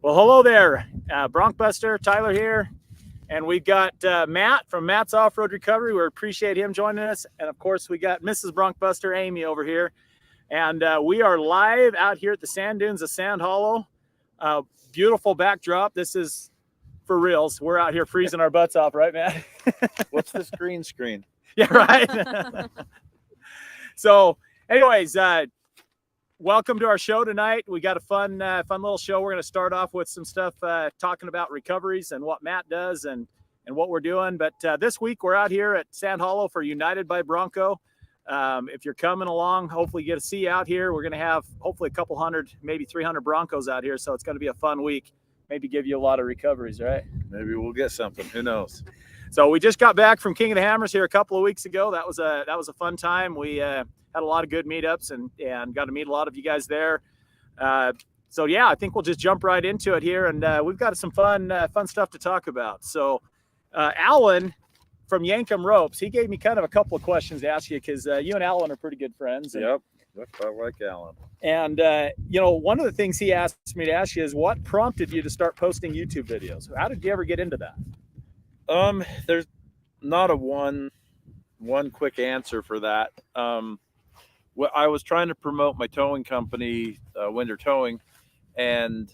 Well, hello there, BroncBuster, Tyler here, and we've got Matt from Matt's Off-Road Recovery. We appreciate him joining us, and of course, we got Mrs. BroncBuster, Amy, over here, and we are live out here at the sand dunes of Sand Hollow. Beautiful backdrop. This is for reals. We're out here freezing our butts off, right, Matt? What's this green screen? Yeah, right. So, anyways. Welcome to our show tonight. We got a fun little show. We're going to start off with some stuff talking about recoveries and what Matt does and what we're doing. But this week we're out here at Sand Hollow for United by Bronco. If you're coming along, hopefully you get to see out here. We're going to have hopefully a couple hundred, maybe 300 Broncos out here. So it's going to be a fun week. Maybe give you a lot of recoveries, right? Maybe we'll get something. Who knows? So we just got back from King of the Hammers here a couple of weeks ago. That was a fun time. We had a lot of good meetups and got to meet a lot of you guys there. So yeah, I think we'll just jump right into it here, and we've got some fun stuff to talk about. So Alan from Yankem Ropes, he gave me kind of a couple of questions to ask you because you and Alan are pretty good friends. Yep, I like Alan. And one of the things he asked me to ask you is what prompted you to start posting YouTube videos? How did you ever get into that? There's not a one quick answer for that. Well, I was trying to promote my towing company, Winter Towing, and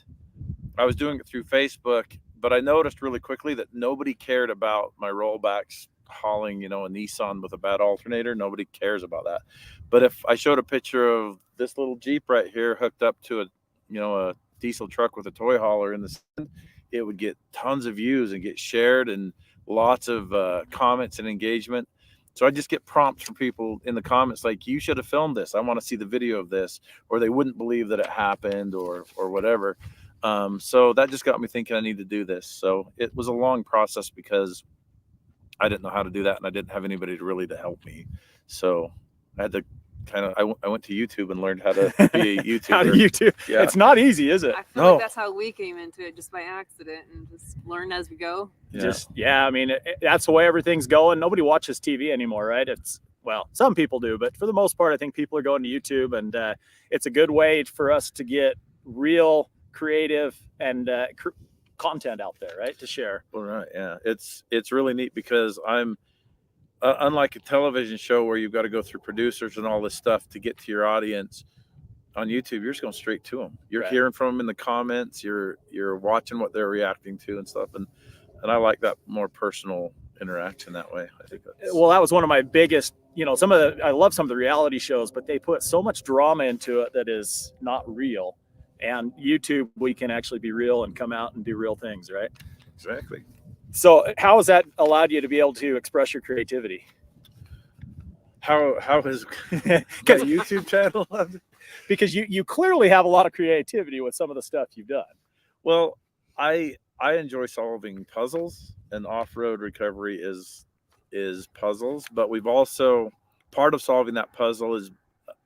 I was doing it through Facebook, but I noticed really quickly that nobody cared about my rollbacks hauling, a Nissan with a bad alternator. Nobody cares about that. But if I showed a picture of this little Jeep right here hooked up to a diesel truck with a toy hauler in the sun, it would get tons of views and get shared and lots of comments and engagement. So I just get prompts from people in the comments like, you should have filmed this. I want to see the video of this, or they wouldn't believe that it happened or whatever. So that just got me thinking I need to do this. So it was a long process because I didn't know how to do that, and I didn't have anybody to help me. So I had to I went to YouTube and learned how to be a YouTuber. How to YouTube? Yeah. It's not easy, is it? I feel like that's how we came into it, just by accident, and just learn as we go. Yeah. I mean, that's the way everything's going. Nobody watches TV anymore, right? Some people do, but for the most part, I think people are going to YouTube, and it's a good way for us to get real creative and content out there, right, to share. Well, right, yeah. It's really neat because I'm unlike a television show where you've got to go through producers and all this stuff to get to your audience. On YouTube, you're just going straight to them. You're hearing from them in the comments. You're watching what they're reacting to and stuff, and I like that more personal interaction that way. I think that was one of my biggest. I love some of the reality shows, but they put so much drama into it that is not real. And YouTube, we can actually be real and come out and do real things, right? Exactly. So how has that allowed you to be able to express your creativity? How has my YouTube channel? Because you clearly have a lot of creativity with some of the stuff you've done. Well, I enjoy solving puzzles, and off-road recovery is puzzles. But we've also, part of solving that puzzle is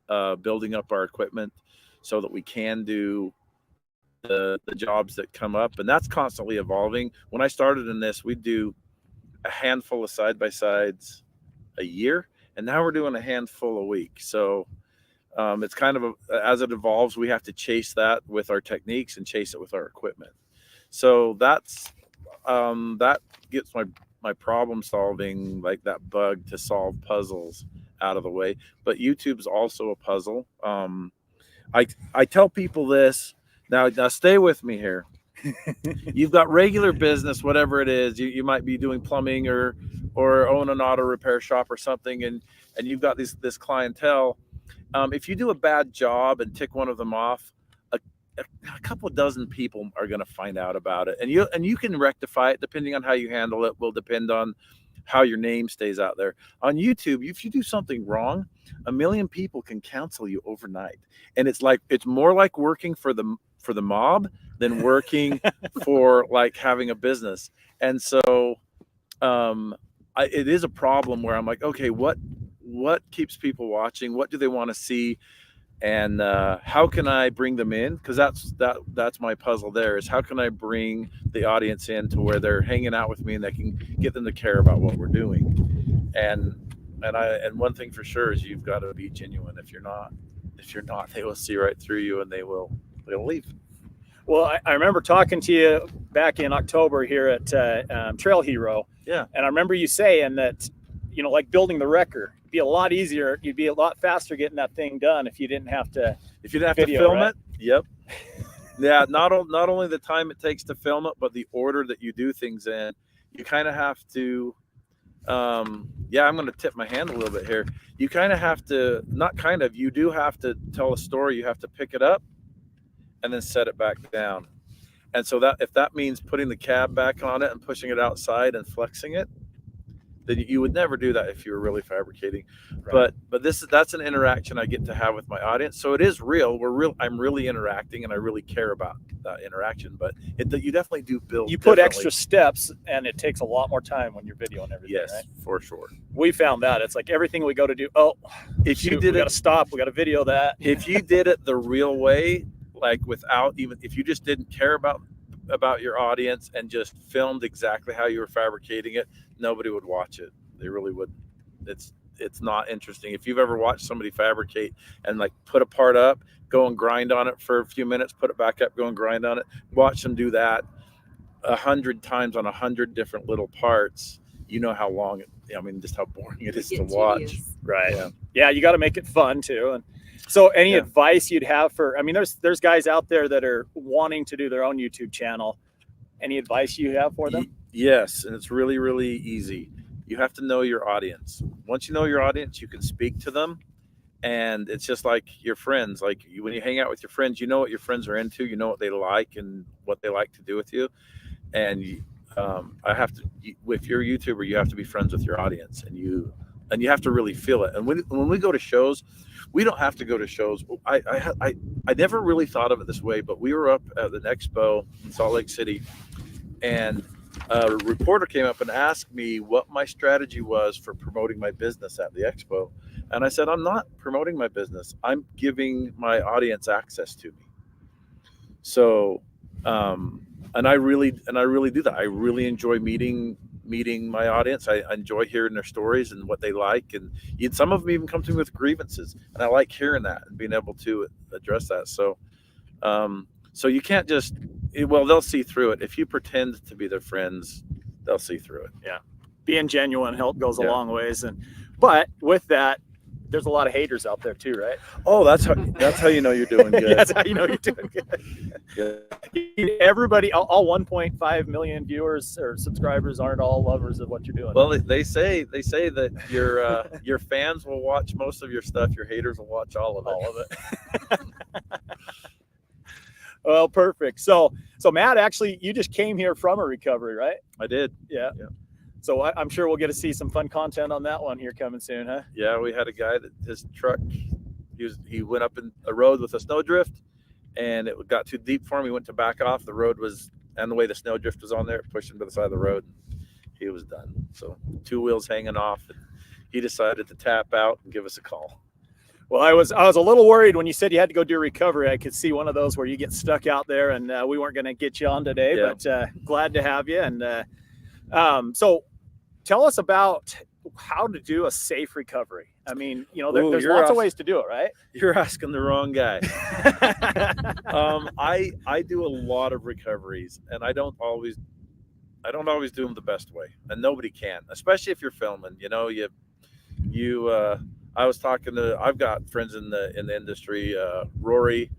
building up our equipment so that we can do the jobs that come up, and that's constantly evolving. When I started in this, we'd do a handful of side-by-sides a year, and now we're doing a handful a week. So it's kind of as it evolves, we have to chase that with our techniques and chase it with our equipment. So that's that gets my problem solving, like that bug to solve puzzles, out of the way. But YouTube's also a puzzle. I tell people this. Now stay with me here. You've got regular business, whatever it is. You might be doing plumbing or own an auto repair shop or something, and you've got this clientele. If you do a bad job and tick one of them off, a couple dozen people are going to find out about it, and you can rectify it depending on how you handle it. Will depend on how your name stays out there. On YouTube, if you do something wrong, 1 million people can cancel you overnight, and it's more like working for the mob than working for like having a business. And so it is a problem where I'm like, okay, what keeps people watching? What do they want to see? And how can I bring them in? Because that's my puzzle there, is how can I bring the audience in to where they're hanging out with me and they can get them to care about what we're doing. And one thing for sure is you've got to be genuine. If you're not, they will see right through you and they'll leave. Well, I remember talking to you back in October here at Trail Hero. Yeah. And I remember you saying that, like building the wrecker, it'd be a lot easier. You'd be a lot faster getting that thing done if you didn't have to. If you didn't have video, to film right? it. Yep. Yeah. Not only the time it takes to film it, but the order that you do things in. You kind of have to. Yeah, I'm going to tip my hand a little bit here. You kind of have to, you do have to tell a story. You have to pick it up and then set it back down. And so that if that means putting the cab back on it and pushing it outside and flexing it, then you would never do that if you were really fabricating. Right. But that's an interaction I get to have with my audience. So it is real. I'm really interacting, and I really care about that interaction. But you definitely do build. You put extra steps, and it takes a lot more time when you're videoing everything. Yes, right? For sure. We found that it's like everything we go to do. Oh, if you we got to stop. We got to video that. If you did it the real way, like if you just didn't care about your audience and just filmed exactly how you were fabricating it, nobody would watch it. They really would. It's not interesting. If you've ever watched somebody fabricate and like put a part up, go and grind on it for a few minutes, put it back up, go and grind on it, watch them do that 100 times on 100 different little parts, you know how long just how boring it is to watch. Right. Yeah, you got to make it fun too. And so any advice you'd have for, there's guys out there that are wanting to do their own YouTube channel. Any advice you have for them? Yes. And it's really, really easy. You have to know your audience. Once you know your audience, you can speak to them. And it's just like your friends. Like when you hang out with your friends, you know what your friends are into, you know what they like and what they like to do with you. And if you're a YouTuber, you have to be friends with your audience, and you have to really feel it. And when we go to shows, we don't have to go to shows. I never really thought of it this way, but we were up at an expo in Salt Lake City, and a reporter came up and asked me what my strategy was for promoting my business at the expo. And I said, I'm not promoting my business. I'm giving my audience access to me. So, and I really do that. I really enjoy meeting my audience. I enjoy hearing their stories and what they like. And some of them even come to me with grievances, and I like hearing that and being able to address that. So, so you can't just, they'll see through it. If you pretend to be their friends, they'll see through it. Yeah. Being genuine goes a long ways. But with that, there's a lot of haters out there too, right? Oh, that's how you know you're doing good. That's how you know you're doing good. Everybody, all 1.5 million viewers or subscribers aren't all lovers of what you're doing. Well, they say that your fans will watch most of your stuff. Your haters will watch all of it. Well, perfect. So Matt, actually, you just came here from a recovery, right? I did. Yeah. So I'm sure we'll get to see some fun content on that one here coming soon, huh? Yeah, we had a guy that his truck, he went up in a road with a snowdrift, and it got too deep for him. He went to back off. The road was, and the way the snowdrift was on there, it pushed him to the side of the road. He was done. So 2 wheels hanging off, and he decided to tap out and give us a call. Well, I was a little worried when you said you had to go do recovery. I could see one of those where you get stuck out there, and we weren't going to get you on today, but glad to have you. And so tell us about how to do a safe recovery. There's lots of ways to do it, right? You're asking the wrong guy. I do a lot of recoveries, and I don't always do them the best way, and nobody can, especially if you're filming. I was talking to, I've got friends in the industry, Rory,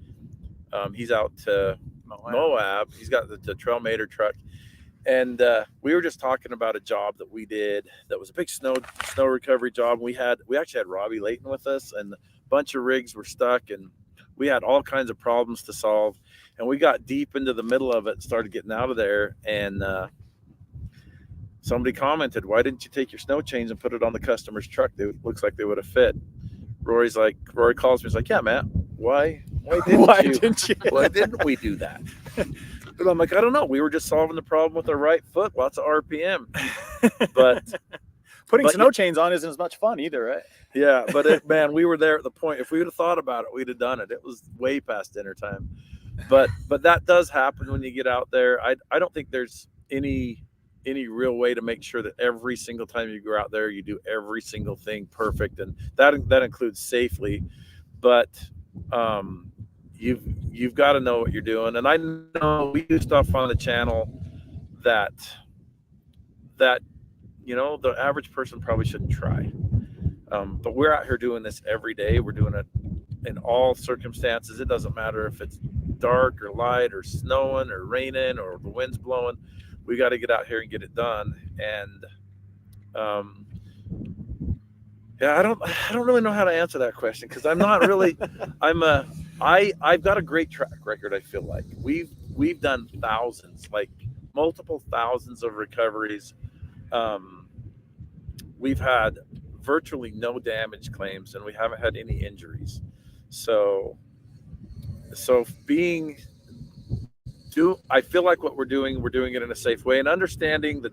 he's out to Moab. He's got the Trailmator truck. And we were just talking about a job that we did that was a big snow recovery job. We actually had Robbie Layton with us, and a bunch of rigs were stuck, and we had all kinds of problems to solve. And we got deep into the middle of it and started getting out of there. And somebody commented, "Why didn't you take your snow chains and put it on the customer's truck? It looks like they would have fit." Rory calls me. He's like, "Yeah, Matt, why didn't you? Why didn't we do that?" And I'm like, "I don't know. We were just solving the problem with our right foot. Lots of RPM." But putting snow chains on isn't as much fun either, right? Yeah, but man, we were there at the point. If we would have thought about it, we'd have done it. It was way past dinner time. But that does happen when you get out there. I don't think there's any real way to make sure that every single time you go out there, you do every single thing perfect, and that includes safely. But you've got to know what you're doing. And I know we do stuff on the channel that the average person probably shouldn't try. But we're out here doing this every day. We're doing it in all circumstances. It doesn't matter if it's dark or light or snowing or raining or the wind's blowing. We got to get out here and get it done. And yeah, I don't really know how to answer that question, because I'm not really. I've got a great track record. I feel like we've done thousands, like multiple thousands of recoveries. We've had virtually no damage claims, and we haven't had any injuries. So I feel like what we're doing it in a safe way, and understanding the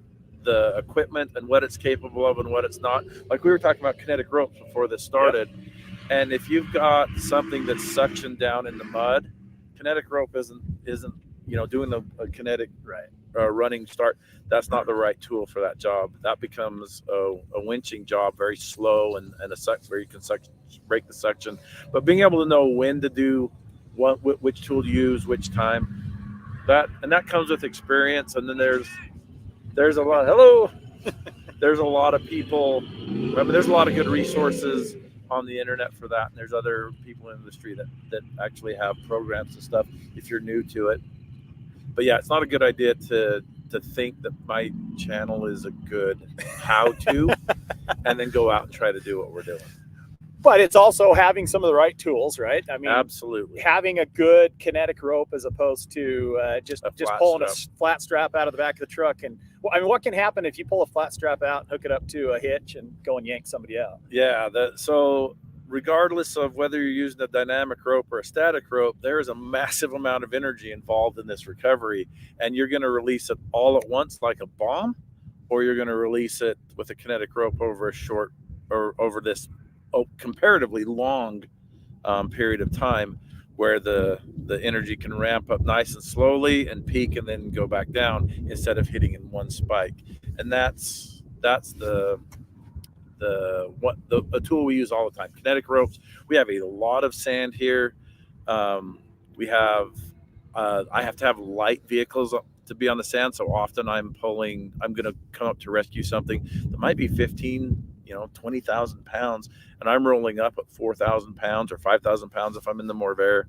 equipment and what it's capable of and what it's not. Like we were talking about kinetic ropes before this started. Yep. And if you've got something that's suctioned down in the mud, kinetic rope isn't doing the kinetic running start. That's not the right tool for that job. That becomes a winching job, very slow and a suction where you can break the suction. But being able to know when to do which tool to use, which time, that comes with experience. And then there's a lot. Hello. There's a lot of people. I mean, there's a lot of good resources on the internet for that, and there's other people in the industry that actually have programs and stuff if you're new to it. But yeah, it's not a good idea to think that my channel is a good how-to and then go out and try to do what we're doing. But it's also having some of the right tools, right? I mean, absolutely. Having a good kinetic rope as opposed to just pulling a flat strap out of the back of the truck. And I mean, what can happen if you pull a flat strap out and hook it up to a hitch and go and yank somebody out? Yeah. So regardless of whether you're using a dynamic rope or a static rope, there is a massive amount of energy involved in this recovery, and you're going to release it all at once like a bomb, or you're going to release it with a kinetic rope over a short or over this comparatively long period of time, where the energy can ramp up nice and slowly and peak and then go back down instead of hitting in one spike. And that's a tool we use all the time. Kinetic ropes. We have a lot of sand here. We have I have to have light vehicles to be on the sand, so often I'm going to come up to rescue something that might be 20,000 pounds, and I'm rolling up at 4,000 pounds or 5,000 pounds if I'm in the Morvair.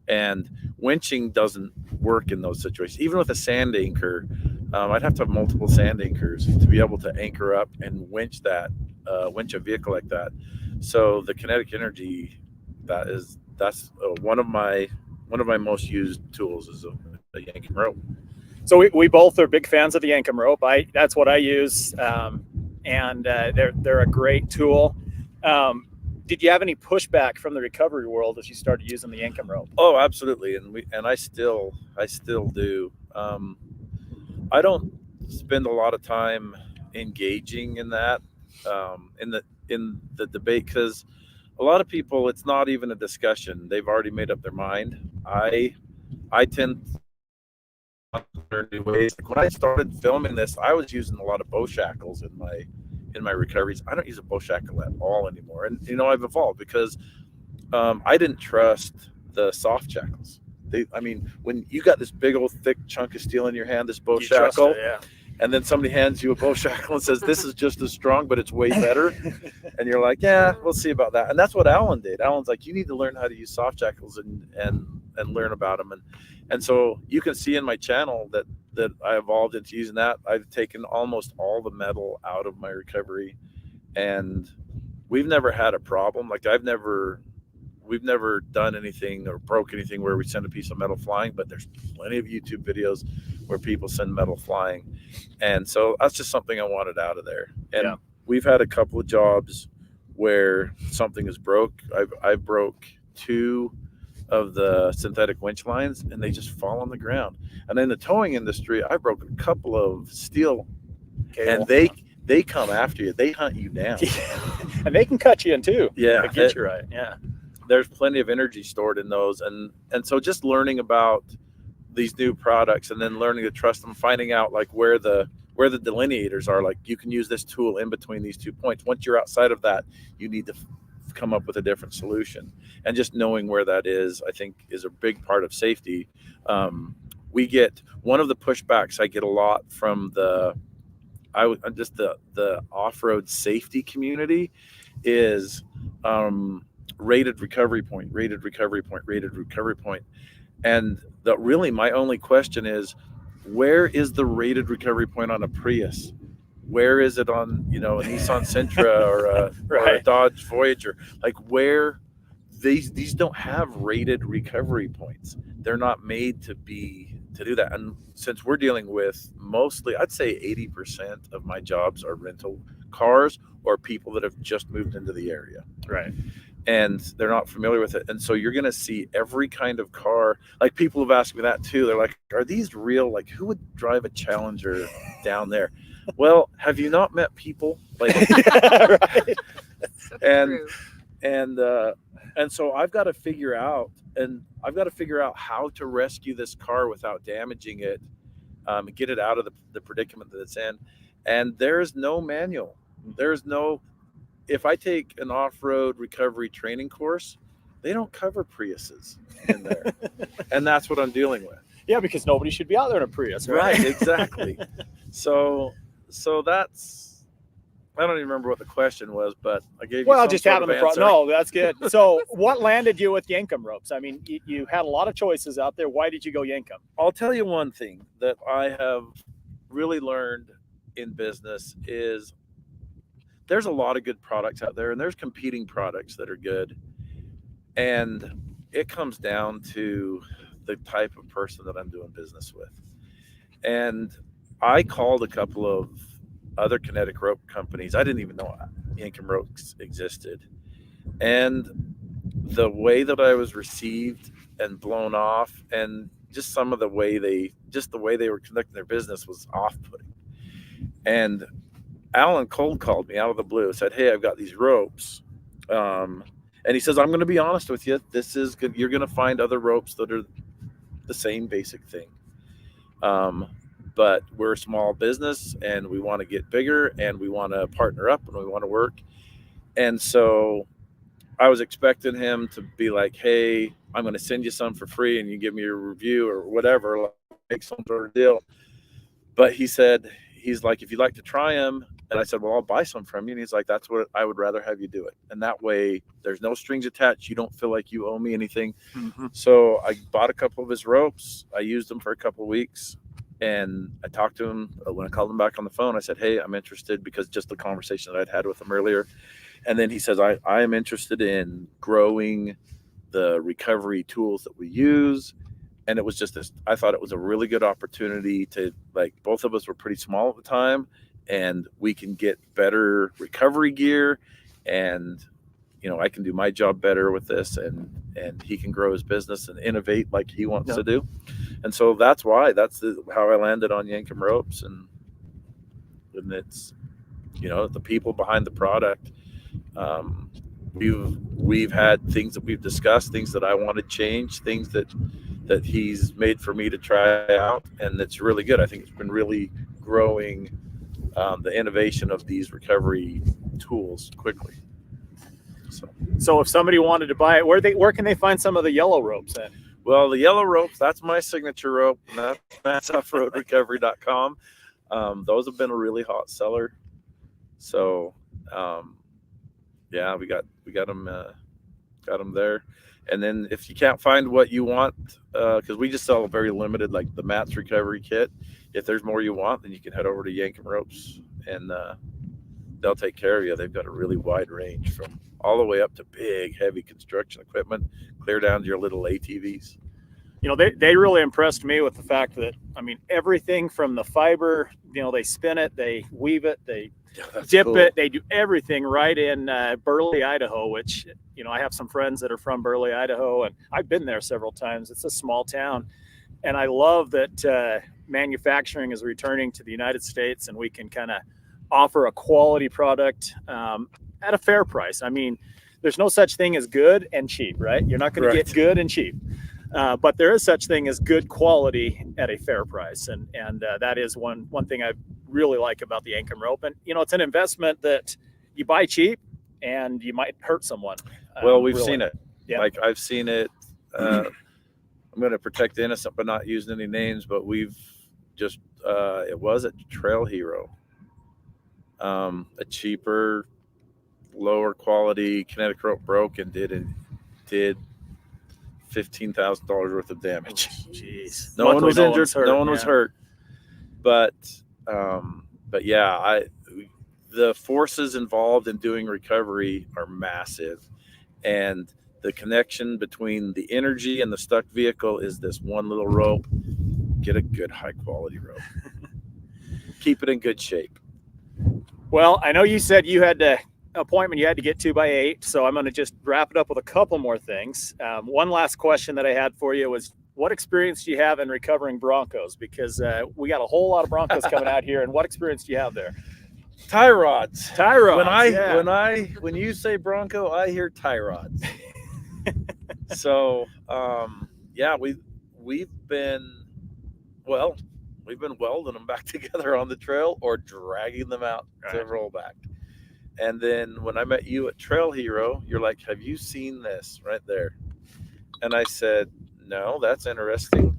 And winching doesn't work in those situations. Even with a sand anchor, I'd have to have multiple sand anchors to be able to anchor up and winch a vehicle like that. So the kinetic energy, that's one of my most used tools is a Yankem rope. So we both are big fans of the Yankem rope. That's what I use. And they're a great tool. Did you have any pushback from the recovery world as you started using the Yankem rope? Oh, absolutely, and I still do. I don't spend a lot of time engaging in that in the debate, because a lot of people, it's not even a discussion. They've already made up their mind. I tend to learn new ways. Like when I started filming this, I was using a lot of bow shackles in my recoveries. I don't use a bow shackle at all anymore. And I've evolved because I didn't trust the soft shackles. When you got this big old thick chunk of steel in your hand, this bow shackle, and then somebody hands you a bow shackle and says, this is just as strong, but it's way better. And you're like, yeah, we'll see about that. And that's what Alan did. Alan's like, you need to learn how to use soft shackles and learn about them. And so you can see in my channel that I evolved into using that. I've taken almost all the metal out of my recovery, and we've never had a problem. Like we've never done anything or broke anything where we send a piece of metal flying, but there's plenty of YouTube videos where people send metal flying. And so that's just something I wanted out of there. And we've had a couple of jobs where something is broke. I broke 2 of the synthetic winch lines, and they just fall on the ground. And in the towing industry, I broke a couple of steel cable, and they come after you. They hunt you down. And they can cut you in too. Yeah. To get you right. Yeah. There's plenty of energy stored in those. And so just learning about these new products and then learning to trust them, finding out like where the delineators are. Like you can use this tool in between these 2 points. Once you're outside of that, you need to come up with a different solution. And just knowing where that is, I think, is a big part of safety. We get one of the pushbacks I get a lot from the off-road safety community is rated recovery point. And really my only question is, where is the rated recovery point on a Prius? Where is it on, a Nissan Sentra or a Dodge Voyager? Like, where these don't have rated recovery points. They're not made to do that. And since we're dealing with mostly, I'd say 80% of my jobs are rental cars or people that have just moved into the area. Right. And they're not familiar with it. And so you're going to see every kind of car. Like, people have asked me that too. They're like, are these real? Like, who would drive a Challenger down there? Well, have you not met people? Like, Right. And so I've got to figure out how to rescue this car without damaging it, get it out of the predicament that it's in. And there's no manual. If I take an off-road recovery training course, they don't cover Priuses in there. And that's what I'm dealing with. Yeah, because nobody should be out there in a Prius, Right, exactly. So that's, I don't even remember what the question was, but I gave you some just sort having of the answer. no, that's good. So what landed you with Yankem Ropes? I mean, you had a lot of choices out there. Why did you go Yankem? I'll tell you one thing that I have really learned in business is there's a lot of good products out there, and there's competing products that are good. And it comes down to the type of person that I'm doing business with. And I called a couple of other kinetic rope companies. I didn't even know Yankem Ropes existed. And the way that I was received and blown off, and just some of the way they were conducting their business was off-putting. And Alan cold called me out of the blue, said, "Hey, I've got these ropes." And he says, "I'm going to be honest with you. This is good. You're going to find other ropes that are the same basic thing. But we're a small business and we want to get bigger and we want to partner up and we want to work." And so I was expecting him to be like, "Hey, I'm going to send you some for free and you give me a review or whatever, like some sort of deal." But he's like, "If you'd like to try them." And I said, "Well, I'll buy some from you." And he's like, "That's what I would rather have you do it. And that way there's no strings attached. You don't feel like you owe me anything." Mm-hmm. So I bought a couple of his ropes. I used them for a couple of weeks. And I talked to him when I called him back on the phone. I said, "Hey, I'm interested," because just the conversation that I'd had with him earlier. And then he says, I am interested in growing the recovery tools that we use. And it was just this, I thought it was a really good opportunity to, like, both of us were pretty small at the time, and we can get better recovery gear, and I can do my job better with this, and he can grow his business and innovate like he wants to do. And so that's how I landed on Yankem Ropes, and it's the people behind the product. We've had things that we've discussed, things that I want to change, things that he's made for me to try out, and it's really good. I think it's been really growing the innovation of these recovery tools quickly. So if somebody wanted to buy it, where can they find some of the yellow ropes at? Well, the yellow ropes, that's my signature rope. That's offroadrecovery.com. Those have been a really hot seller. So we got them there. And then if you can't find what you want, because we just sell a very limited, like the mats recovery kit. If there's more you want, then you can head over to Yankem Ropes, and they'll take care of you. They've got a really wide range from all the way up to big, heavy construction equipment, clear down to your little ATVs. They really impressed me with the fact that, I mean, everything from the fiber, they spin it, they weave it, they dip it, they do everything right in Burley, Idaho, which, I have some friends that are from Burley, Idaho, and I've been there several times. It's a small town. And I love that manufacturing is returning to the United States, and we can kind of offer a quality product at a fair price. I mean, there's no such thing as good and cheap, right? You're not going to get good and cheap. But there is such thing as good quality at a fair price. And that is one thing I really like about the Yankem Rope. And, it's an investment that you buy cheap and you might hurt someone. Well, we've really. seen it. Yeah. Like I've seen it. I'm going to protect the innocent, but not using any names. But we've just it was a Trail Hero, a cheaper, lower quality kinetic rope broke and did $15,000 worth of damage. Jeez. No one Luckily, was injured. one's hurt, No one was hurt. But yeah, the forces involved in doing recovery are massive, and the connection between the energy and the stuck vehicle is this one little rope. Get a good high quality rope. Keep it in good shape. Well, I know you said you had an appointment you had to get to by 8, so I'm going to just wrap it up with a couple more things. One last question that I had for you was, what experience do you have in recovering Broncos? Because we got a whole lot of Broncos coming out here, and what experience do you have there? Tie rods. Tie rods. When you say Bronco, I hear tie rods. So yeah, we've been welding them back together on the trail or dragging them out to roll back. And then when I met you at Trail Hero, you're like, have you seen this right there? And I said, no, that's interesting.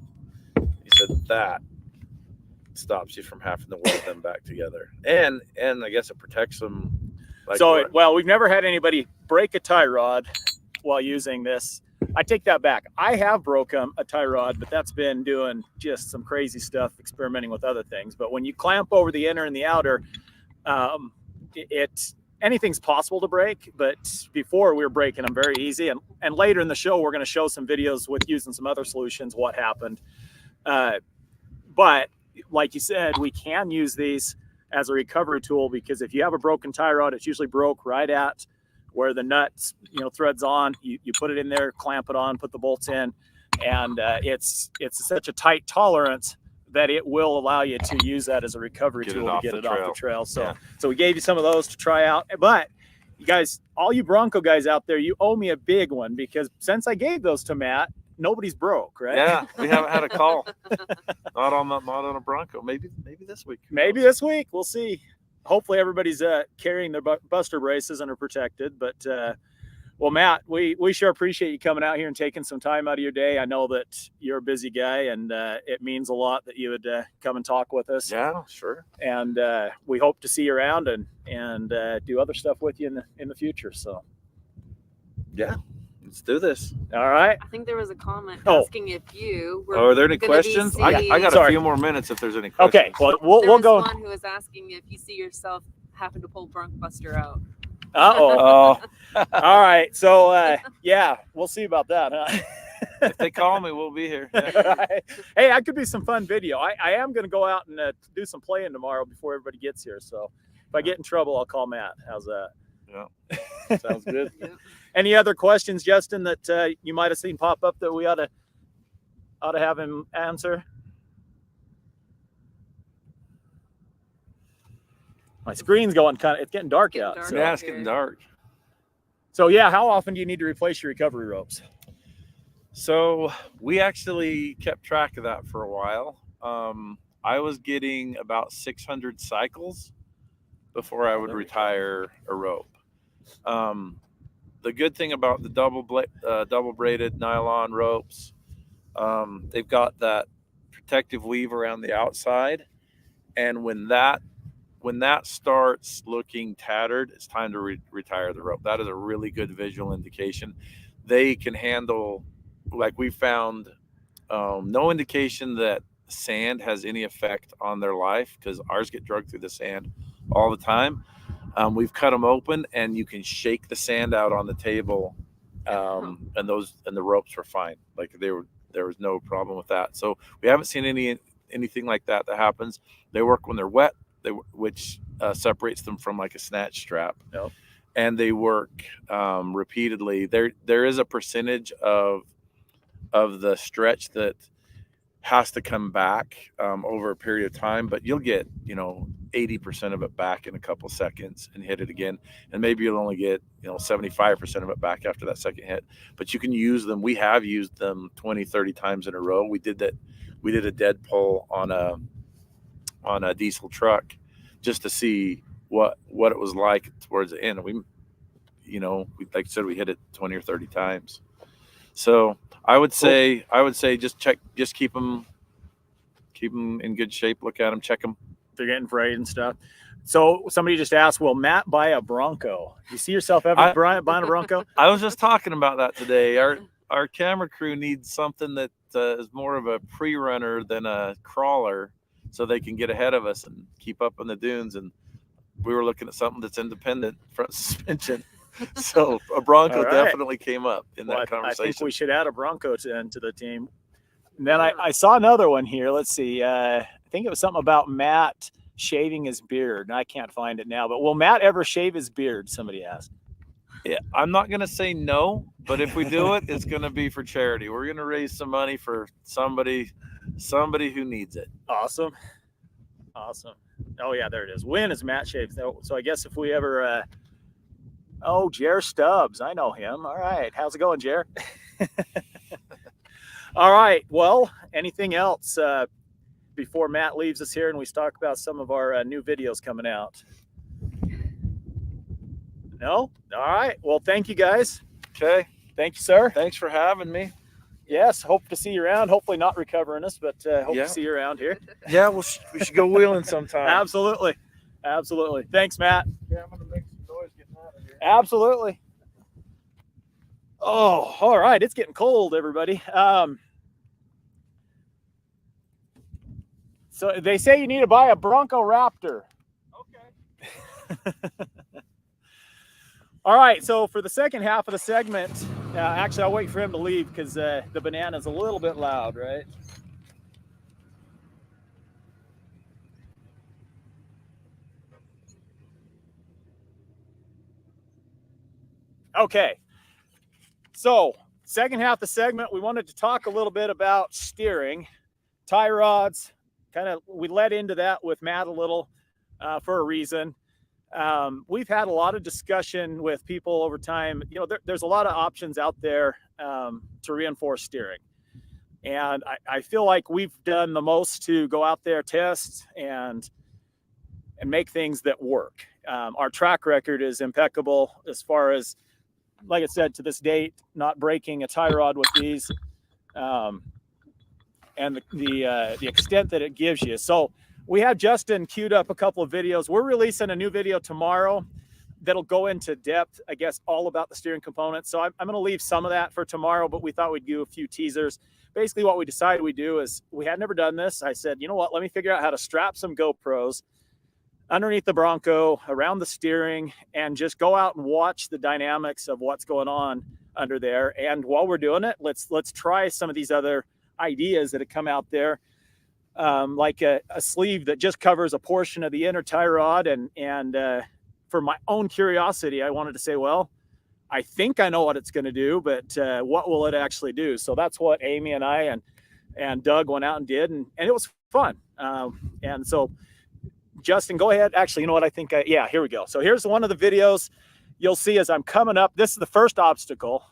You said that stops you from having to weld them back together. And I guess it protects them. Well, we've never had anybody break a tie rod while using this. I take that back. I have broken a tie rod, but that's been doing just some crazy stuff, experimenting with other things. But when you clamp over the inner and the outer, anything's possible to break. But before, we were breaking them very easy. And later in the show, we're going to show some videos with using some other solutions, what happened. But like you said, we can use these as a recovery tool, because if you have a broken tie rod, it's usually broke right at where the nuts, threads on. You put it in there, clamp it on, put the bolts in, and it's such a tight tolerance that it will allow you to use that as a recovery tool to get it off the trail. So we gave you some of those to try out. But you guys, all you Bronco guys out there, you owe me a big one, because since I gave those to Matt, nobody's broke, right? Yeah, we haven't had a call. not on a Bronco. Maybe this week. Maybe this week. We'll see. Hopefully everybody's carrying their Buster braces and are protected. But well, Matt, we sure appreciate you coming out here and taking some time out of your day. I know that you're a busy guy, and it means a lot that you would come and talk with us. Yeah, sure. And we hope to see you around and do other stuff with you in the future. So yeah, let's do this. All right. I think there was a comment asking if you were. Are there any questions? I got a few more minutes if there's any questions. Okay, well we'll go. One who was asking if you see yourself having to pull BroncBuster out. All right. So yeah, we'll see about that, huh? If they call me, we'll be here. Yeah. Right. Hey, that could be some fun video. I am going to go out and do some playing tomorrow before everybody gets here. So if I get in trouble, I'll call Matt. How's that? Yeah. Sounds good. Yeah. Any other questions, Justin, that you might have seen pop up that we ought to have him answer? My screen's going it's getting dark out. Dark. So. Yeah, it's getting dark. So yeah, how often do you need to replace your recovery ropes? So we actually kept track of that for a while. I was getting about 600 cycles before I would retire a rope. The good thing about the double braided nylon ropes, they've got that protective weave around the outside, and when that starts looking tattered, it's time to retire the rope. That is a really good visual indication. They can handle, like we found, no indication that sand has any effect on their life, because ours get dragged through the sand all the time. We've cut them open, and you can shake the sand out on the table, and the ropes were fine. Like there was no problem with that. So we haven't seen anything like that happens. They work when they're wet, which separates them from like a snatch strap. Yep. And they work repeatedly. There is a percentage of the stretch that has to come back over a period of time, but you'll get 80% of it back in a couple seconds and hit it again, and maybe you'll only get 75% of it back after that second hit. But you can use them. We have used them 20-30 times in a row. We did a dead pull on a diesel truck just to see what it was like towards the end. We like I said, we hit it 20 or 30 times. So I would say just keep them in good shape. Look at them, check them. They're getting frayed and stuff. So somebody just asked, will Matt buy a Bronco? You see yourself ever buying a Bronco? I was just talking about that today. Our camera crew needs something that is more of a pre-runner than a crawler, so they can get ahead of us and keep up in the dunes. And we were looking at something that's independent front suspension. So a Bronco definitely came up in that conversation. I think we should add a Bronco to the team. And then I saw another one here. Let's see. I think it was something about Matt shaving his beard. And I can't find it now. But will Matt ever shave his beard? Somebody asked. Yeah, I'm not going to say no, but if we do it, it's going to be for charity. We're going to raise some money for somebody who needs it. Awesome. Oh yeah, there it is. When is Matt shaved? So I guess if we ever, Jer Stubbs, I know him. All right, how's it going, Jer? All right. Well, anything else before Matt leaves us here and we talk about some of our new videos coming out? No? All right. Well, thank you guys. Okay. Thank you, sir. Thanks for having me. Yes. Hope to see you around. Hopefully not recovering us, but hope to see you around here. Yeah, we should go wheeling sometime. Absolutely. Thanks, Matt. Yeah, I'm going to make some noise getting out of here. Absolutely. Oh, all right. It's getting cold, everybody. So they say you need to buy a Bronco Raptor. Okay. All right, so for the second half of the segment, actually I'll wait for him to leave because the banana's a little bit loud, right? Okay, so second half of the segment, we wanted to talk a little bit about steering, tie rods, we led into that with Matt a little for a reason. We've had a lot of discussion with people over time. There's a lot of options out there to reinforce steering. And I feel like we've done the most to go out there, test, and make things that work. Our track record is impeccable as far as, like I said, to this date, not breaking a tie rod with these, and the extent that it gives you. So we have Justin queued up a couple of videos. We're releasing a new video tomorrow that'll go into depth, I guess, all about the steering components. So I'm going to leave some of that for tomorrow, but we thought we'd do a few teasers. Basically, what we decided we do is we had never done this. I said, you know what, let me figure out how to strap some GoPros underneath the Bronco, around the steering, and just go out and watch the dynamics of what's going on under there. And while we're doing it, let's try some of these other ideas that have come out there. Like a sleeve that just covers a portion of the inner tie rod. And for my own curiosity, I wanted to say, well, I think I know what it's going to do, but what will it actually do? So that's what Amy and I and Doug went out and did, and it was fun. And so, Justin, go ahead. Actually, you know what? I think, here we go. So here's one of the videos you'll see as I'm coming up. This is the first obstacle.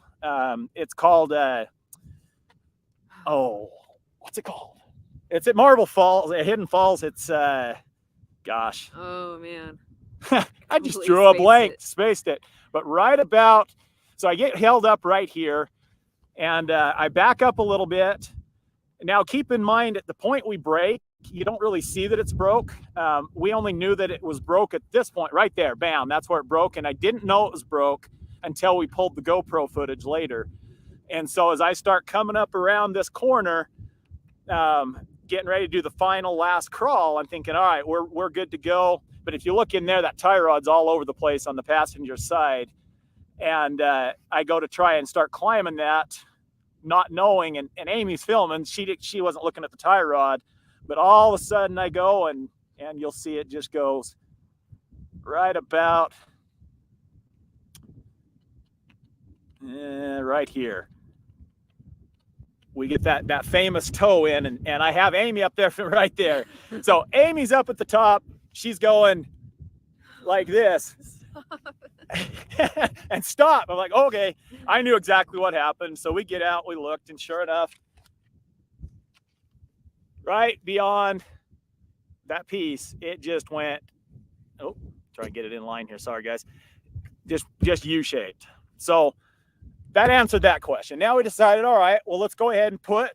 It's called, what's it called? It's at Marble Falls, at Hidden Falls. It's, gosh. Oh, man. I just drew a blank, spaced it. But right about, so I get held up right here, and I back up a little bit. Now, keep in mind, at the point we brake, you don't really see that it's broke. We only knew that it was broke at this point, right there. Bam, that's where it broke. And I didn't know it was broke until we pulled the GoPro footage later. And so as I start coming up around this corner, getting ready to do the final last crawl, I'm thinking, all right, we're good to go. But if you look in there, that tie rod's all over the place on the passenger side. And I go to try and start climbing that, not knowing, and Amy's filming. She wasn't looking at the tie rod, but all of a sudden I go and you'll see it just goes right about right here. We get that famous toe in, and I have Amy up there right there. So Amy's up at the top. She's going like this. And stop. I'm like, okay, I knew exactly what happened. So we get out, we looked, and sure enough, right beyond that piece, it just went, try and get it in line here. Sorry, guys. just U-shaped. So that answered that question. Now we decided, all right, well, let's go ahead and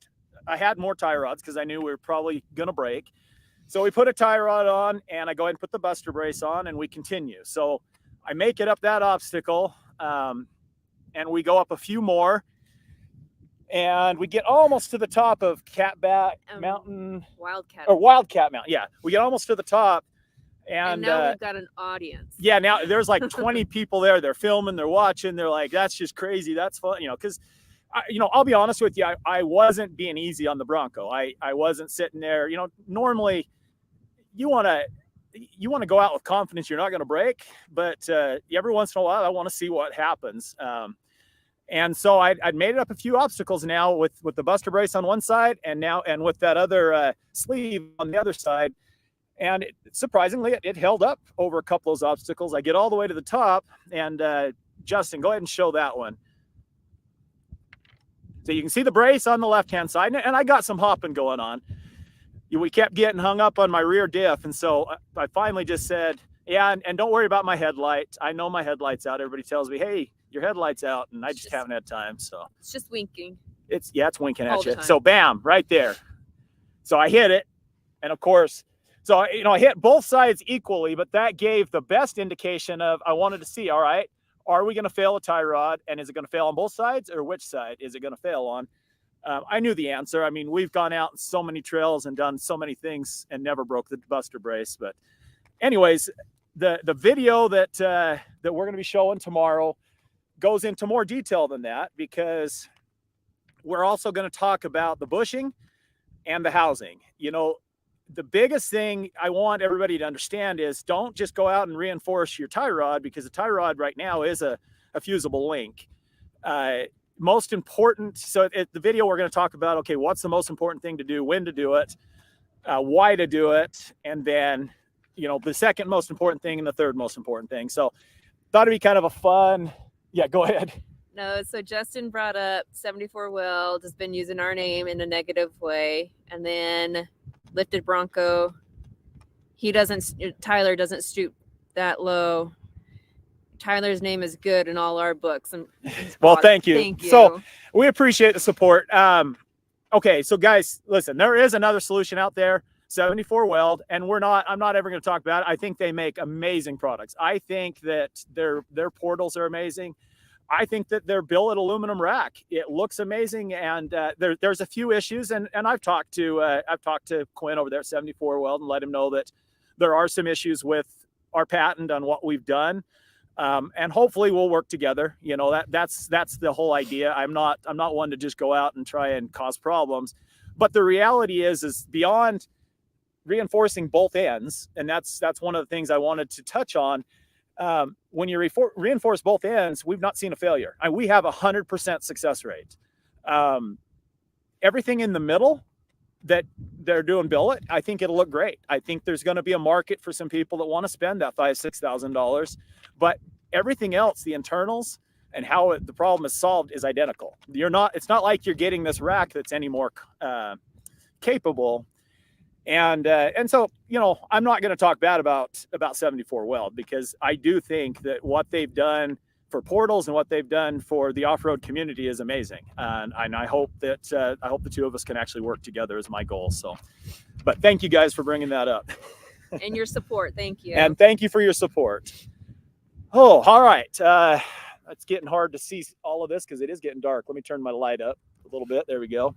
I had more tie rods because I knew we were probably going to break. So we put a tie rod on, and I go ahead and put the buster brace on, and we continue. So I make it up that obstacle, and we go up a few more, and we get almost to the top of Catback Mountain. Wildcat Mountain. Yeah, we get almost to the top. And now we've got an audience. Yeah, now there's like 20 people there. They're filming, they're watching. They're like, that's just crazy. That's fun, because I'll be honest with you. I wasn't being easy on the Bronco. I wasn't sitting there. Normally you want to go out with confidence you're not going to break, but every once in a while I want to see what happens. And so I'd made it up a few obstacles now with the buster brace on one side, and with that other sleeve on the other side. And surprisingly, it held up over a couple of those obstacles. I get all the way to the top, and Justin, go ahead and show that one. So you can see the brace on the left-hand side, and I got some hopping going on. We kept getting hung up on my rear diff, and so I finally just said, yeah, and don't worry about my headlight. I know my headlight's out. Everybody tells me, hey, your headlight's out, and I just haven't had time. So it's just winking. It's winking at you. So bam, right there. So I hit it, and of course, so I hit both sides equally, but that gave the best indication of I wanted to see, all right, are we going to fail a tie rod, and is it going to fail on both sides, or which side is it going to fail on? I knew the answer. I mean, we've gone out on so many trails and done so many things and never broke the buster brace. But anyways, the video that we're going to be showing tomorrow goes into more detail than that, because we're also going to talk about the bushing and the housing. The biggest thing I want everybody to understand is don't just go out and reinforce your tie rod, because the tie rod right now is a fusible link. Most important, so the video we're going to talk about, okay, what's the most important thing to do, when to do it, why to do it, and then, the second most important thing and the third most important thing. So thought it'd be kind of a fun, yeah, go ahead. No, so Justin brought up 74 Weld has been using our name in a negative way, and then lifted Bronco. Tyler doesn't stoop that low. Tyler's name is good in all our books. Well, thank you. Thank you. So we appreciate the support. Okay, so guys, listen, there is another solution out there, 74 Weld, and I'm not ever going to talk about it. I think they make amazing products. I think that their portals are amazing. I think that their billet aluminum rack, it looks amazing, and there's a few issues, and I've talked to Quinn over there at 74 Weld and let him know that there are some issues with our patent on what we've done. And hopefully we'll work together. That's the whole idea. I'm not one to just go out and try and cause problems, but the reality is beyond reinforcing both ends. And that's one of the things I wanted to touch on. When you reinforce both ends, we've not seen a failure. We have 100% success rate. Everything in the middle that they're doing billet, I think it'll look great. I think there's going to be a market for some people that want to spend that $5,000-$6,000, but everything else, the internals and how the problem is solved, is identical. It's not like you're getting this rack that's any more capable. And so, I'm not going to talk bad about 74 Weld, because I do think that what they've done for portals and what they've done for the off-road community is amazing. And I hope that the two of us can actually work together is my goal. So, but thank you guys for bringing that up. And your support. Thank you. And thank you for your support. Oh, all right. It's getting hard to see all of this because it is getting dark. Let me turn my light up a little bit. There we go.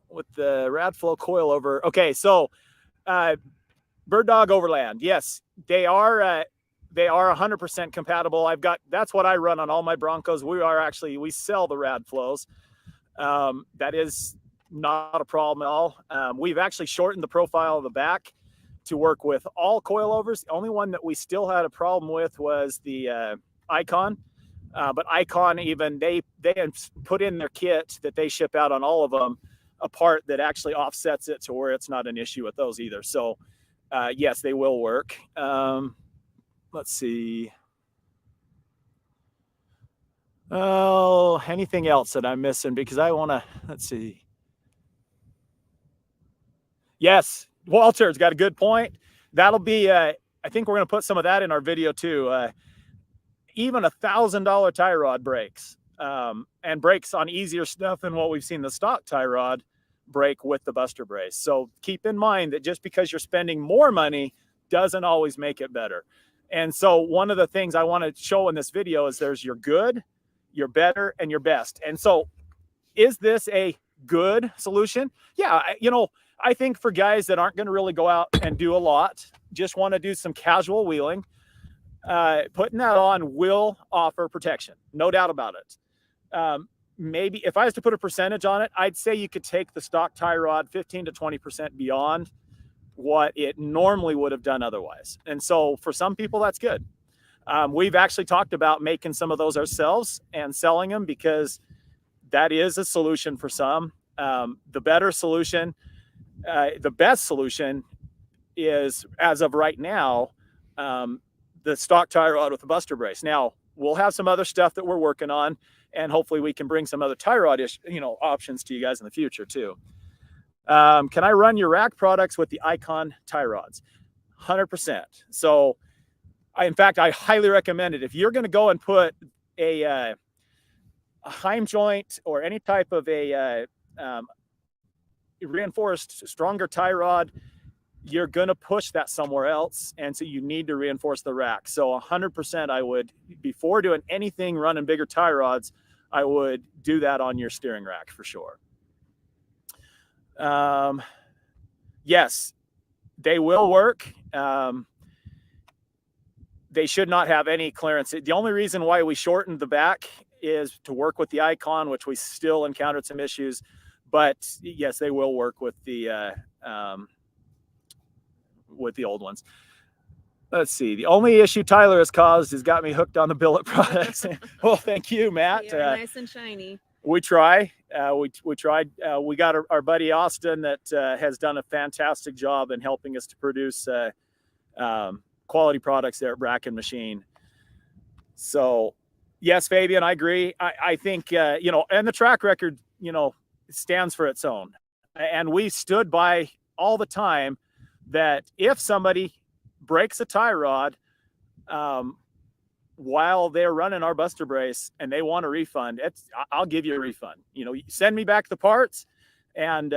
With the Radflow coilover. Okay, so Bird Dog Overland. Yes, they are 100% compatible. That's what I run on all my Broncos. We sell the Radflows. That is not a problem at all. We've actually shortened the profile of the back to work with all coilovers. The only one that we still had a problem with was the Icon. But Icon, even they put in their kit that they ship out on all of them, a part that actually offsets it to where it's not an issue with those either. So yes, they will work. Let's see. Oh, anything else that I'm missing? Because I want to, let's see. Yes, Walter's got a good point. That'll be, I I think we're going to put some of that in our video too. Even $1,000 tie rod breaks, and breaks on easier stuff than what we've seen the stock tie rod break with the Buster brace. So keep in mind that just because you're spending more money doesn't always make it better. And so one of the things I want to show in this video is there's your good, your better, and your best. And so is this a good solution? Yeah, you know, I think for guys that aren't going to really go out and do a lot, just want to do some casual wheeling, putting that on will offer protection, no doubt about it. Maybe if I was to put a percentage on it, I'd say you could take the stock tie rod 15 to 20% beyond what it normally would have done otherwise. And so for some people, that's good. We've actually talked about making some of those ourselves and selling them because that is a solution for some. The better solution, the best solution is, as of right now, the stock tie rod with the Buster brace. Now, we'll have some other stuff that we're working on, and hopefully we can bring some other tie rod options to you guys in the future too. Can I run your rack products with the Icon tie rods? 100%. So in fact, I highly recommend it. If you're going to go and put a heim joint or any type of a reinforced stronger tie rod, you're going to push that somewhere else. And so you need to reinforce the rack. So 100%, I would, before doing anything running bigger tie rods, I would do that on your steering rack for sure. Yes, they will work. They should not have any clearance. The only reason why we shortened the back is to work with the Icon, which we still encountered some issues, but yes, they will work with the old ones. Let's see. The only issue Tyler has caused has got me hooked on the billet products. Well, thank you, Matt. Nice and shiny. We try. We tried. We got our buddy Austin that has done a fantastic job in helping us to produce quality products there at Bracken Machine. So, yes, Fabian, I agree. I think and the track record, stands for its own. And we stood by all the time that if somebody breaks a tie rod while they're running our Buster brace and they want a refund, I'll give you a refund. Send me back the parts and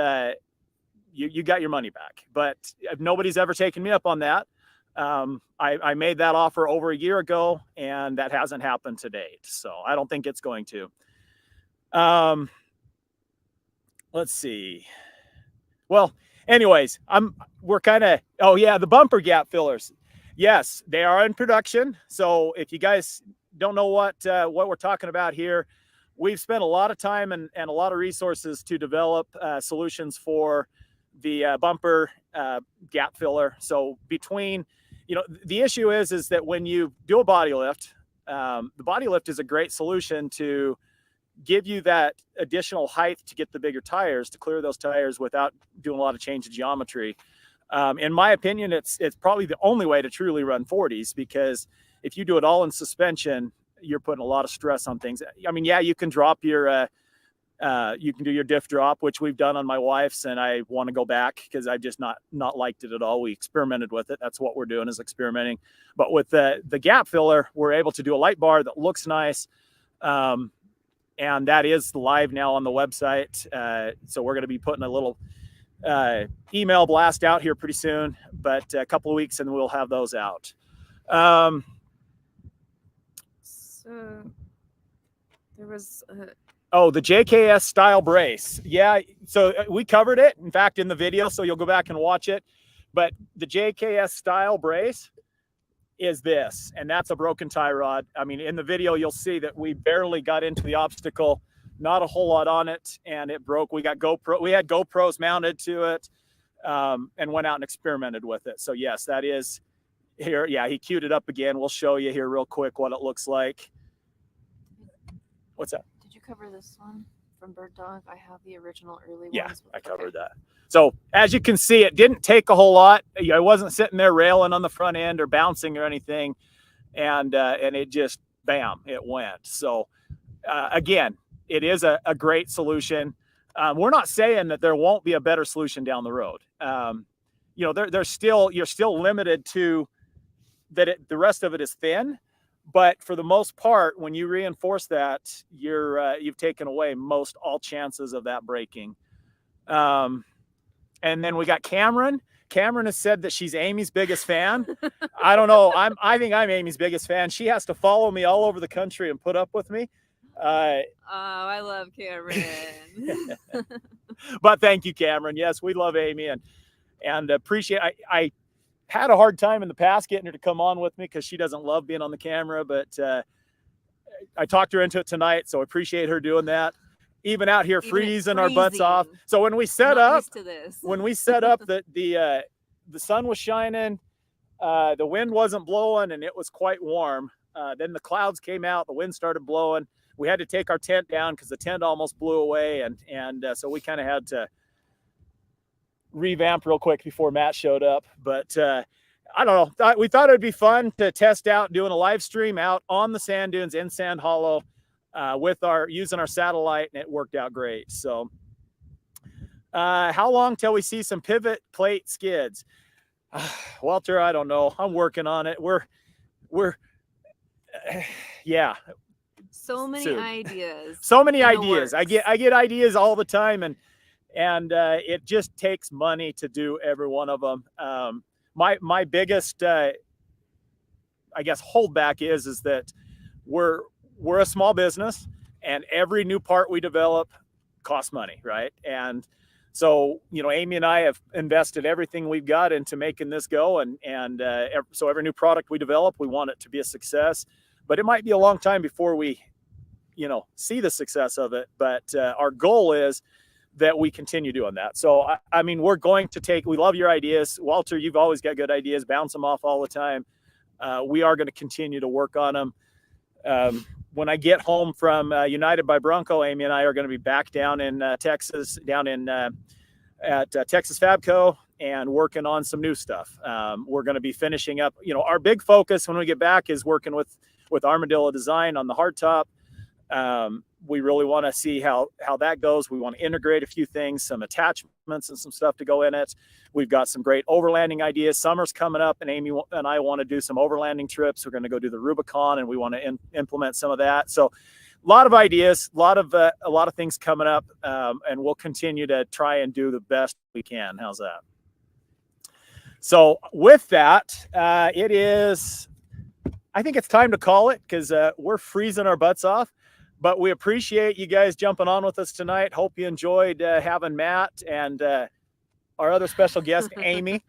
you got your money back. But if nobody's ever taken me up on that, I made that offer over a year ago and that hasn't happened to date. So I don't think it's going to. Let's see. Well, anyways, we're kind of, the bumper gap fillers. Yes, they are in production. So if you guys don't know what we're talking about here, we've spent a lot of time and a lot of resources to develop solutions for the bumper gap filler. So between, the issue is that when you do a body lift, the body lift is a great solution to give you that additional height to get the bigger tires, to clear those tires without doing a lot of change of geometry. In my opinion, it's probably the only way to truly run 40s, because if you do it all in suspension, you're putting a lot of stress on things. I mean, yeah, you can drop your, you can do your diff drop, which we've done on my wife's, and I want to go back because I've just not liked it at all. We experimented with it. That's what we're doing, is experimenting. But with the gap filler, we're able to do a light bar that looks nice. And that is live now on the website. So we're going to be putting a little email blast out here pretty soon, but a couple of weeks and we'll have those out. So there was the JKS style brace. Yeah, so we covered it, in fact, in the video, so you'll go back and watch it. But the JKS style brace is this, and that's a broken tie rod. I mean, in the video, you'll see that we barely got into the obstacle, not a whole lot on it, and it broke. We had GoPros mounted to it, and went out and experimented with it. So yes, that is here. Yeah, he queued it up again. We'll show you here real quick what it looks like. What's that? Did you cover this one from Bird Dog? I have the original early ones. Yeah, I covered that. So as you can see, it didn't take a whole lot. I wasn't sitting there railing on the front end or bouncing or anything. And it just, bam, it went. So again, it is a great solution. We're not saying that there won't be a better solution down the road. You're still limited to the rest of it is thin. But for the most part, when you reinforce that, you've taken away most all chances of that breaking. And then we got Cameron. Cameron has said that she's Amy's biggest fan. I don't know. I think I'm Amy's biggest fan. She has to follow me all over the country and put up with me. I love Cameron. But thank you, Cameron. Yes, we love Amy and appreciate. I had a hard time in the past getting her to come on with me because she doesn't love being on the camera, but I talked her into it tonight, so I appreciate her doing that. Even out here freezing our butts off. So when we set up, the sun was shining, the wind wasn't blowing, and it was quite warm. Then the clouds came out, the wind started blowing. We had to take our tent down because the tent almost blew away, and so we kind of had to revamp real quick before Matt showed up. But I don't know. We thought it'd be fun to test out doing a live stream out on the sand dunes in Sand Hollow. Using our satellite, and it worked out great. So how long till we see some pivot plate skids? Walter, I don't know. I'm working on it. We're yeah. So many ideas. So many ideas. I get ideas all the time, and it just takes money to do every one of them. My biggest I guess holdback is that we're a small business, and every new part we develop costs money, right? And so, Amy and I have invested everything we've got into making this go, and so every new product we develop, we want it to be a success. But it might be a long time before we, see the success of it. But our goal is that we continue doing that. So, I mean, we're going to we love your ideas. Walter, you've always got good ideas. Bounce them off all the time. We are going to continue to work on them. When I get home from United by Bronco, Amy and I are going to be back down in Texas, at Texas Fabco, and working on some new stuff. We're going to be finishing up. Our big focus when we get back is working with Armadillo Design on the hardtop. We really want to see how that goes. We want to integrate a few things, some attachments and some stuff to go in it. We've got some great overlanding ideas. Summer's coming up, and Amy and I want to do some overlanding trips. We're going to go do the Rubicon, and we want to implement some of that. So a lot of ideas, a lot of things coming up, and we'll continue to try and do the best we can. How's that? So with that, I think it's time to call it, because we're freezing our butts off. But we appreciate you guys jumping on with us tonight. Hope you enjoyed having Matt and our other special guest, Amy.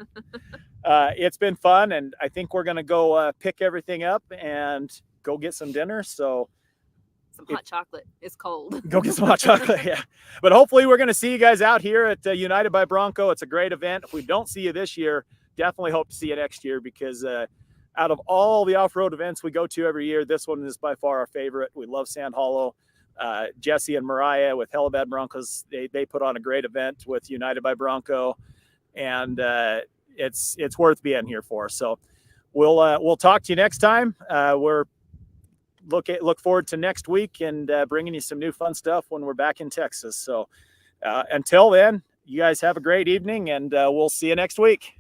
It's been fun, and I think we're going to go pick everything up and go get some dinner. So some hot chocolate. It's cold. Go get some hot chocolate, yeah. But hopefully we're going to see you guys out here at United by Bronco. It's a great event. If we don't see you this year, definitely hope to see you next year, because out of all the off-road events we go to every year, this one is by far our favorite. We love Sand Hollow. Jesse and Mariah with Helibad Broncos, they put on a great event with United by Bronco, and it's worth being here for. So we'll talk to you next time. We're look forward to next week and bringing you some new fun stuff when we're back in Texas. So until then, you guys have a great evening, and we'll see you next week.